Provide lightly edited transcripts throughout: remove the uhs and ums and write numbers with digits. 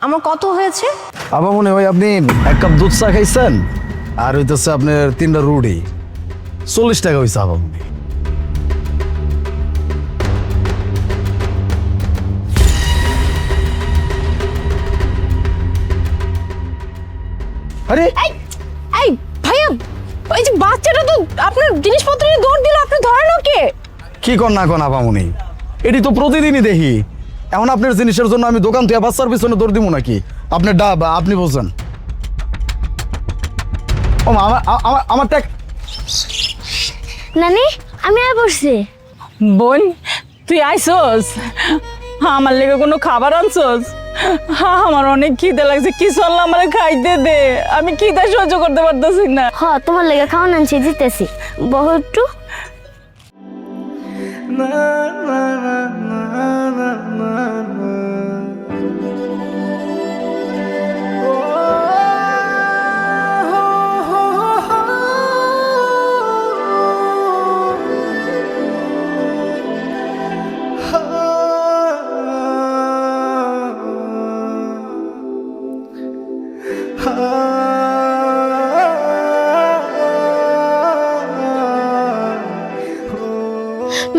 আমার কত হয়েছে? আপামনি ওই আপনি এক কাপ দুধ চা খাইছেন আর হইতেছে আপনার 3টা রুটি, 40 টাকা হয়েছে আপামনি। আরে এই ভাইয়া, ওই যে বাচ্চাটা তো আপনার জিনিসপত্র নিয়ে দৌড় দিল, আপনি ধরেন ওকে? কি কর না কোন আপামনি, এটি তো প্রতিদিনই দেখি। এখন আপনার জিনিসের জন্য আমি দোকান থেকে বাচ্চার পিছনে দৌড় দিব নাকি? আপনার ডাব আপনি বোঝেন। ও মা, আমার ট্যাগ। নানি আমি আর পড়ছি। বোন তুই আইসোস? আমার লেগে কোনো খাবার আনছোস? আমার অনেক খিদে লাগছে, কি চললাম আমার খাইতে দে, আমি খিদে সহ্য করতে পারতেছি না। হ তোমার লেগে খাওয়ান আনছি, দিতেছি, বহু একটু।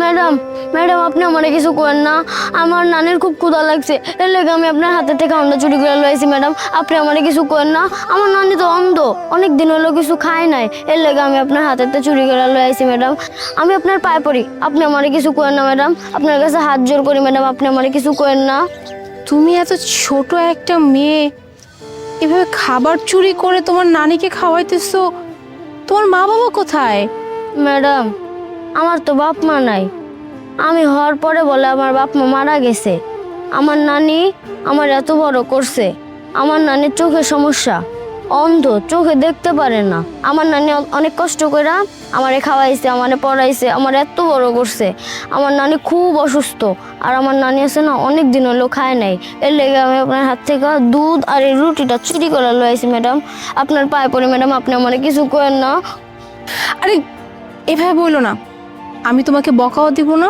ম্যাডাম ম্যাডাম আপনি আমার কিছু করেন না, আমার নানির খুব ক্ষুধা লাগছে, এর লেগে আমি আপনার হাতে থেকে অন্ধ চুরি করে লয়েছি। ম্যাডাম আপনি আমার কিছু করেন না, আমার নানি তো অন্ধ, অনেক দিন হলো কিছু খায় নাই, এর লেগে আমি আপনার হাতে চুরি করে লয়েছি। ম্যাডাম আমি আপনার পায়ে পড়ি, আপনি আমার কিছু করেন না ম্যাডাম, আপনার কাছে হাত জোর করি ম্যাডাম, আপনি আমার কিছু করেন না। তুমি এত ছোট একটা মেয়ে এভাবে খাবার চুরি করে তোমার নানিকে খাওয়াইতেছো, তোমার মা বাবা কোথায়? ম্যাডাম আমার তো বাপ মা নাই, আমি হওয়ার পরে বলে আমার বাপ মা মারা গেছে। আমার নানি আমার এত বড় করছে, আমার নানির চোখের সমস্যা, অন্ধ, চোখে দেখতে পারে না। আমার নানি অনেক কষ্ট করে আমারে খাওয়াইছে, আমারে পড়াইছে, আমার এত বড় করছে। আমার নানি খুব অসুস্থ, আর আমার নানি আছে না অনেক দিন হলো খায় নাই, এর লেগে আমি আপনার হাত থেকে দুধ আর এই রুটিটা চুরি করে লয়েছি। ম্যাডাম আপনার পায়ে পড়ি ম্যাডাম, আপনি আমার কিছু করেন না। আরে এভাবে বললো না, আমি তোমাকে বকাও দিব না,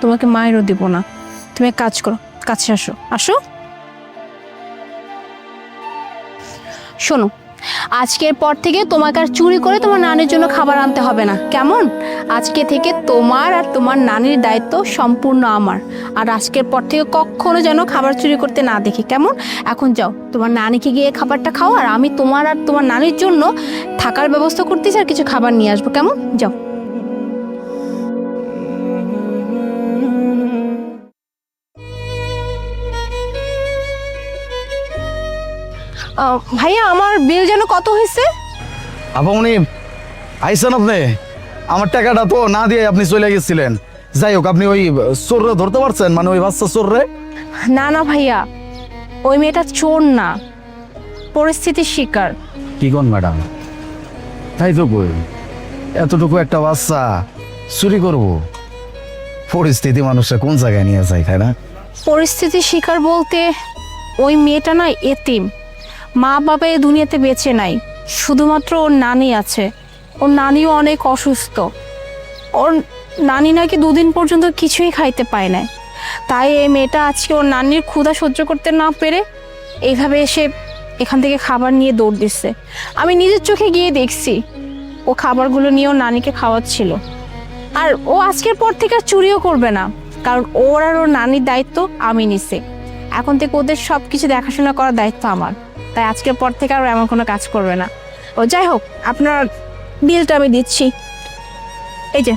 তোমাকে মায়েরও দিব না। তুমি এক কাজ করো, কাছে আসো, আসো। শোনো, আজকের পর থেকে তোমাকে আর চুরি করে তোমার নানির জন্য খাবার আনতে হবে না, কেমন? আজকে থেকে তোমার আর তোমার নানির দায়িত্ব সম্পূর্ণ আমার। আর আজকের পর থেকে কখনো যেন খাবার চুরি করতে না দেখি, কেমন? এখন যাও, তোমার নানিকে গিয়ে খাবারটা খাও, আর আমি তোমার আর তোমার নানির জন্য থাকার ব্যবস্থা করতেছি আর কিছু খাবার নিয়ে আসবো, কেমন? যাও। ভাইয়া আমার বিল যেন কত হয়েছে? আপামনি আইসেন আপনি, আমার টাকাটা তো না দিয়ে আপনি চলে গেছিলেন। যাই হোক, আপনি ওই চোররে ধরতে পারছেন, মানে ওই বাচ্চা চোররে? না না ভাইয়া, ওই মেয়েটা চোর না, পরিস্থিতির শিকার। কি কোন ম্যাডাম, তাই তো কই, এতটুকু একটা বাচ্চা চুরি করব? পরিস্থিতি মানুষটা কোন জায়গায় নিয়ে যায়, তাই না? পরিস্থিতির শিকার বলতে ওই মেয়েটা না এতিম, মা বাবা এই দুনিয়াতে বেঁচে নাই, শুধুমাত্র ওর নানি আছে। ওর নানিও অনেক অসুস্থ, ওর নানি নাকি 2 দিন পর্যন্ত কিছুই খাইতে পায় না। তাই এই মেয়েটা আজকে ওর নানির ক্ষুধা সহ্য করতে না পেরে এইভাবে এসে এখান থেকে খাবার নিয়ে দৌড় দিচ্ছে। আমি নিজের চোখে গিয়ে দেখছি ও খাবারগুলো নিয়ে ওর নানিকে খাওয়াচ্ছিল। আর ও আজকের পর থেকে আর চুরিও করবে না, কারণ ওর আর ওর নানির দায়িত্ব আমি নিছি। এখন থেকে ওদের সব কিছু দেখাশোনা করার দায়িত্ব আমার, তাই আজকের পর থেকে আর এমন কোনো কাজ করবে না। ও যাই হোক, আপনার বিলটা আমি দিচ্ছি, এই যে।